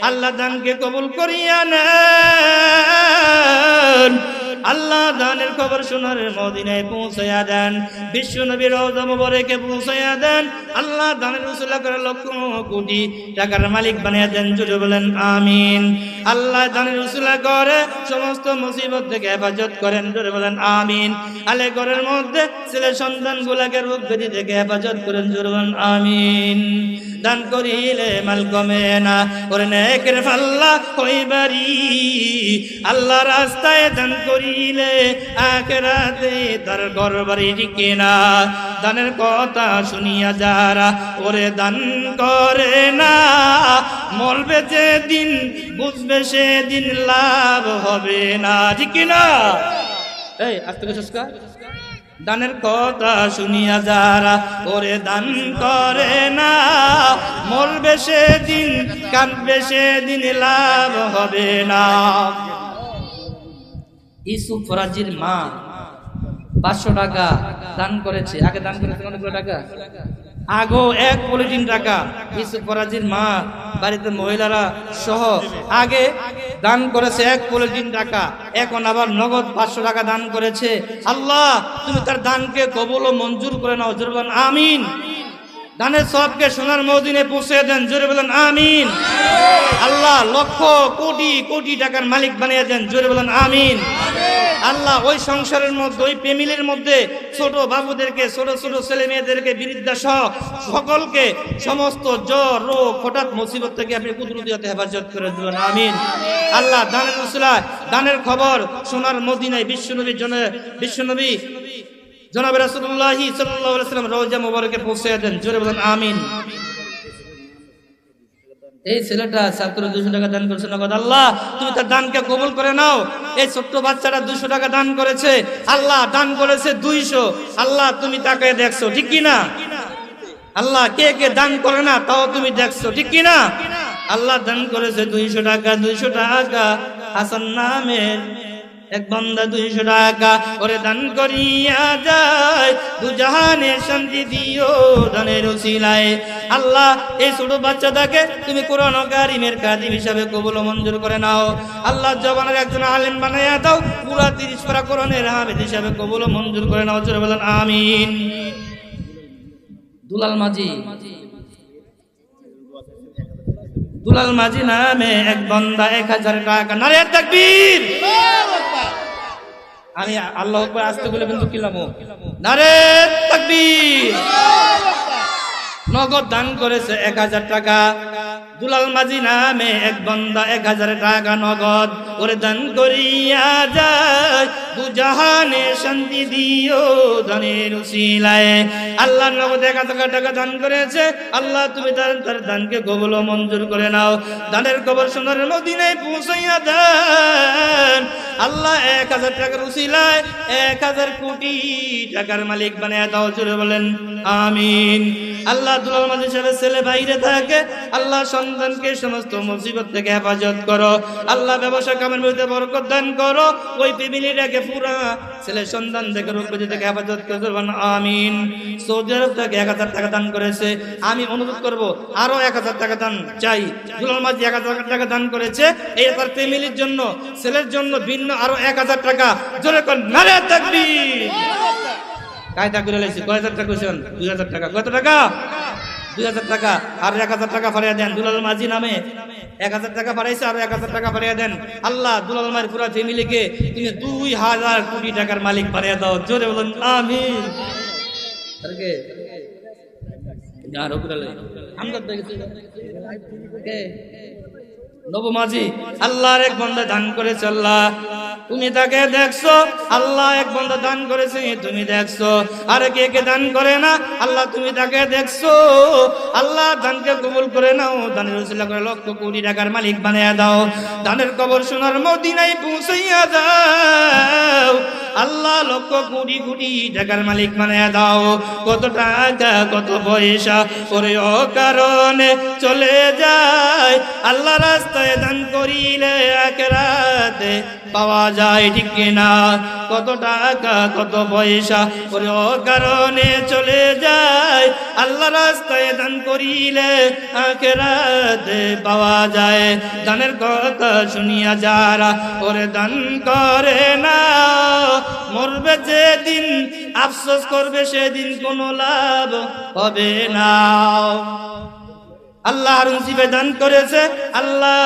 আল্লাহ দানকে কবুল করিয়া নেন। আল্লাহ দানের খবর সোনার মদিনায় পৌঁছায়া দেন, বিশ্ব নবীর রওজা মুবারকে পৌঁছায়া দেন। আল্লাহ দানের উসিলা করে লক্ষ কোটি টাকার মালিক বানিয়ে দেন, জোরে বলেন আমিন। আল্লাহ দানের উসিলা করে সমস্ত মুসিবত থেকে হেফাজত করেন, জোরে বলেন আমিন। আলে ঘরের মধ্যে ছেলে সন্তান গুলাকে রোগ ব্যাধি থেকে হেফাজত করেন, জোরে বলেন আমিন। দান করিলে মাল কমে না, ওরে নেকের পাল্লা হইবারি। আল্লাহ রাস্তায় দান করিলে আখিরাতে তার ঘর বাড়ি টিকে না। দানের কথা শুনিয়া যারা ওরে দান করে না, মরবে যেদিন বুঝবে সেদিন লাভ হবে না, ঠিক না? এই আস্তে করে দানের কথা শুনিয়া যারা ওরে দান করে না, মরবে সেদিন কাঁদবে সেদিন লাভ হবে না। ইউসুফ ফরাজির মা 500 টাকা দান করেছে। আগে দান করেছে অনেকগুলো টাকা, আগো 1 পলিথিন টাকা। ইউসুফ ফরাজির মা বাড়িতে মহিলারা সহ আগে দান করেছে 1 পলিথিন টাকা, এখন আবার নগদ 500 টাকা দান করেছে। আল্লাহ তুমি তার দানকে কবুল ও মঞ্জুর করে নাও, জোরে বলেন আমিন। দানের সবকে সোনার মদিনে পৌঁছে দেন, জোরে বলেন আমিন। আল্লাহ লক্ষ কোটি কোটি টাকার মালিক বানিয়ে দেন, জোরে বলেন আমিন। আল্লাহ ওই সংসারের মধ্যে, ওই ফ্যামিলির মধ্যে ছোট বাবুদেরকে, ছোট ছোট ছেলে মেয়েদেরকে, বৃদ্ধা সহ সকলকে সমস্ত জ্বর রোগ হঠাৎ মুসিবত থেকে আপনি কুদরতিতে হেফাজত করে দিবেন, আমিন। আল্লাহ দানের উসিলায় দানের খবর সোনার মদিনায় বিশ্বনবী জনাব রাসূলুল্লাহ সাল্লাল্লাহু আলাইহি ওয়াসাল্লাম রওজা মুবারকে পৌঁছে দেন, জোরে বলেন আমিন। এই ছেলেটা ছাত্র 200 টাকা দান করেছে নগদ। আল্লাহ তুমি তার দানকে কবুল করে নাও। এই ছোট্ট বাচ্চাটা 200 টাকা দান করেছে, আল্লাহ দান করেছে 200। আল্লাহ তুমি তাকে দেখছো, ঠিক কি না? আল্লাহ কে কে দান করে না তাও তুমি দেখছো, ঠিক কি না? আল্লাহ দান করেছে 200 টাকা। 200 টাকা হাসান নামের এক বান্দা 200 টাকা ওরে দান করিয়া যায়, দুজাহানে শান্তি দিও দানের উসিলায়। আল্লাহ এই ছোট বাচ্চাটাকে তুমি কোরআন কারীমের খাদিম হিসাবে কবুল ও মঞ্জুর করে নাও। আল্লাহ জবানের একজন আলেম বানাইয়া দাও, পুরা 30 পারা কোরআনের হাফেজ হিসাবে কবুল ও মঞ্জুর করে নাও, জোরে বলেন আমিন। দুলাল মাঝি নামে এক বান্দা 1000 টাকা। নারে তাকবীর! আমি আল্লাহু আকবার আসতে বলে কিন্তু কিলামো। নারে তাকবীর! নগদ দান করেছে 1000 টাকা। দুলাল মাঝি নামে এক বান্দা 1000 টাকা নগদ ওরে দান করিয়া যায়, দুজাহানে শান্তি দিও দানের উসিলায়। আল্লাহর নগদ 1000 টাকা দান করেছে, আল্লাহ তুমি তার দানকে কবুল ও মঞ্জুর করে নাও। দানের খবর সোনার মদিনায় পৌঁছাইয়া দেন। আল্লাহ 1000 টাকার উসিলায় 1000 কোটি টাকার মালিক বানায় দাও, জোরে বলেন আমিন। আল্লাহ দুলাল মাঝি সাহেবের ছেলে বাইরে থাকে, আল্লাহ সন্তানকে সমস্ত মুসিবত থেকে হেফাজত করো। আল্লাহ ব্যবসা কামের মধ্যে বরকত দান করো, ওই ফ্যামিলিটাকে পুরা ছেলে সন্তান থেকে রোগ ব্যাধি থেকে হেফাজত করো, আমিন। সৌদি আরব থেকে 1000 টাকা দান করেছে, আমি অনুরোধ করব আরো 1000 টাকা দান চাই। দুলাল মাঝি 1000 টাকা দান করেছে, এই তার ফ্যামিলির জন্য, ছেলের জন্য ভিন্ন আরো 1000 টাকা, জোরে কোন নারে তাকবীর। কায়দা করে লাইছি, কয় হাজার টাকা কইছেন? 2000 টাকা। কত টাকা? 2000 টাকা। আর 1000 টাকা ফাড়িয়ে দেন দুলাল মাঝি নামে। 1000 টাকা ফাড়াইছে, আর 1000 টাকা ফাড়িয়ে দেন। আল্লাহ দুলাল মাঝির পুরো ফ্যামিলিকে তুমি 2000 কোটি টাকার মালিক বানিয়ে দাও, জোরে বলুন আমিন। আরকে যার উপরে আমগত দেখেছি কে নবু মাঝি আল্লাহর এক বান্দা দান করেছে, আল্লাহ তুমি তাকে দেখছো। আল্লাহ এক বান্দা দান করেছে, তুমি দেখছো। আর কে কে দান করে না, আল্লাহ তুমি তাকে দেখছো। আল্লাহ দানকে কবুল করে নাও, দানের উসিলা করে লক্ষ কোটি টাকার মালিক বানিয়ে দাও। দানের কবর সোনার মদিনায় পৌঁছাইয়া দাও। আল্লাহ লক্ষ কোটি কোটি টাকার মালিক বানিয়ে দাও। কত টাকা কত পয়সা করে অকারণে চলে যায়, আল্লাহ রাস্তায় দান করিলে আখিরাতে পাওয়া যায়, ঠিক কিনা? কত টাকা কত পয়সা করে অকারণে চলে যায়, আল্লাহ রাস্তায় দান করিলে আখিরাতে পাওয়া যায়। দানের কথা শুনিয়া যারা ওরে দান করে না, মরবে যেদিন আফসোস করবে সেদিন কোনো লাভ হবে না। আল্লাহ হারুন সিফে দান করেছে, আল্লাহ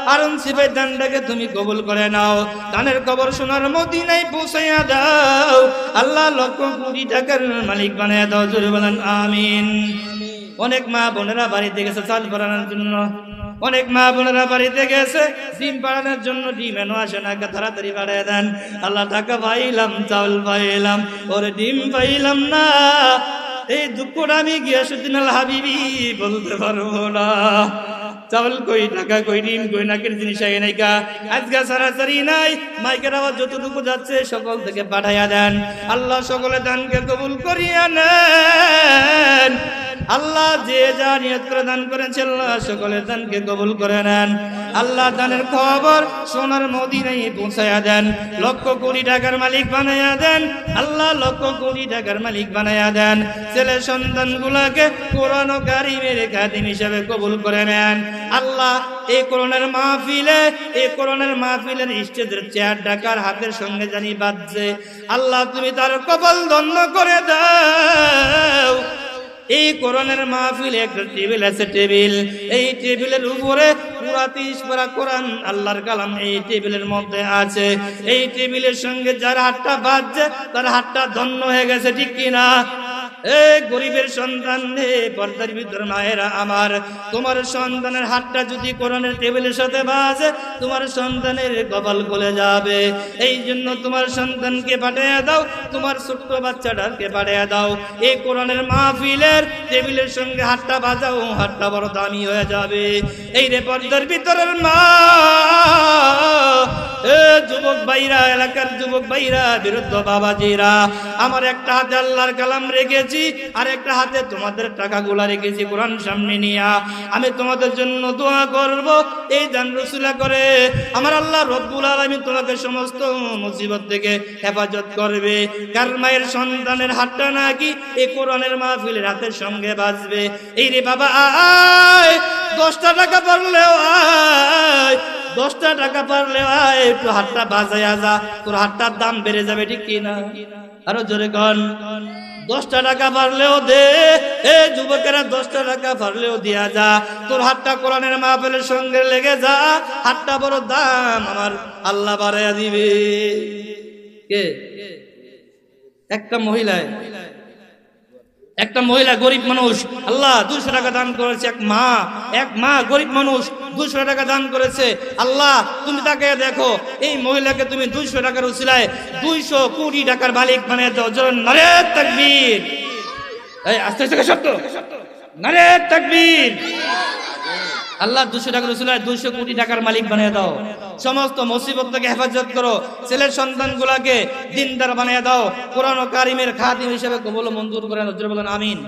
হারুন সিফে দানটাকে তুমি কবুল করে নাও। দানের কবর সোনার মদিনায় পৌঁছাইয়া দাও। আল্লাহ লক্ষ কোটি টাকার মালিক বানিয়ে দাও, জোরে বলেন আমিন। অনেক মা বোনেরা বাড়িতে গেছে চাল বাড়ানোর জন্য, অনেক মা বোনেরা বাড়িতে গেছে ডিম বাড়ানোর জন্য, ডিম এনো আসে না, তাড়াতাড়ি বাড়ায় দেন। আল্লাহ টাকা পাইলাম, চাউল পাইলাম, ওরে ডিম পাইলাম না। এই দুঃখটা আমি গিয়াসুদ্দিন আল হাবিবি বলতে পারবো না। চাউল কই, টাকা কই, ডিম কই, নাকের জিনিস আগে নাইকা, আজকা সারাসারি নাই। মাইকের আওয়াজ যতটুকু যাচ্ছে সকল থেকে পাঠাইয়া দেন। আল্লাহ সকলে দানকে কবুল করিয়া নেন। আল্লাহ যে যা নিয়ত করে দান করেছে, আল্লাহ সকলের দানকে কবুল করে নেন। আল্লাহ দানের খবর সোনার মদিনায় পৌঁছায়া দেন, লক্ষ কোটি টাকার মালিক বানাইয়া দেন। আল্লাহ লক্ষ কোটি টাকার মালিক বানাইয়া দেন। ছেলে সন্তান গুলাকে কোরআন ও কারিমের খাদিম হিসেবে কবুল করে নেন। আল্লাহ এই কোরআনের মাহফিলে, এই কোরআনের মাহফিলের স্টেজের চেয়ার ডাকার হাতের সঙ্গে জানি বাজছে, আল্লাহ তুমি তার কপাল ধন্য করে দাও। এই কোরআনের মাহফিলে একটা টেবিল আছে, টেবিল, এই টেবিলের উপরে পুরা 30 পারা কোরআন আল্লাহর কালাম এই টেবিলের মধ্যে আছে। এই টেবিলের সঙ্গে যার হাতটা বাজছে তার হাতটা ধন্য হয়ে গেছে, ঠিক কিনা? এই গরিবের সন্তান রে, পর্দার ভিতর মায়েরা আমার, তোমার সন্তানের হাতটা যদি কোরআনের টেবিলের সাথে বাজে, তোমার সন্তানের কপাল খুলে যাবে। এই জন্য তোমার সন্তানকে পাঠিয়ে দাও, তোমার ছোট্ট বাচ্চাটাকে পাঠিয়ে দাও। এই কোরআনের মাহফিলের টেবিলের সঙ্গে হাতটা বাজাও, হাতটা বড় দামি হয়ে যাবে। এই রে পর্দার ভিতরের মা, যুবক ভাইরা, এলাকার যুবক ভাইরা, বিরুদ্ধ বাবাজিরা, আমার একটা হাতে আল্লাহর কালাম রেখেছি, আর একটা হাতে তোমাদের টাকাগুলা রেখেছি। কোরআন সামনে নিয়া আমি তোমাদের জন্য দোয়া করব। এই দান রসুলা করে আমার আল্লাহ রব্বুল আলামিন তোমাকে সমস্ত মুসিবত থেকে হেফাজত করবে। কার মায়ের সন্তানের হাতটা নাকি এই কোরআনের মাহফিলের হাতের সঙ্গে বাজবে। এই রে বাবা আয়, 10টা টাকা পারলেও আয়, 10টা টাকা পারলে আয়, একটু হাতটা বাজাইয়া যা, তোর হাতটার দাম বেড়ে যাবে, ঠিক কিনা? আরো জোরে কন। 10টা টাকা পারলেও দে, এ যুবকেরা 10টা টাকা পারলেও দিয়া যা, তোর হাতটা কোরআনের মাহফিলের সঙ্গে লেগে যা, হাতটা বড় দাম আমার আল্লাহ বাড়াইয়া দিবে। কে? একটা মহিলায় একটা মহিলা গরিব মানুষ, আল্লাহ 200 টাকা দান করেছে। এক মা গরিব মানুষ 200 টাকা দান করেছে। আল্লাহ তুমি তাকে দেখো, এই মহিলাকে তুমি 200 টাকার উসিলায় 200 কোটি টাকার মালিক বানিয়ে দাও। জোরে নারে তাকবীর। এই আস্তে আস্তে শব্দ, নারে তাকবীর। আল্লাহ 200 টাকার উসিলায় 200 কোটি টাকার মালিক বানিয়ে দাও। সমস্ত মুসিবত থেকে হেফাজত করো। ছেলের সন্তানগুলোকে দিনদার বানিয়ে দাও। কোরআন ও কারিমের খাদিম হিসেবে কবুল মঞ্জুর করে। জোরে বলেন আমিন।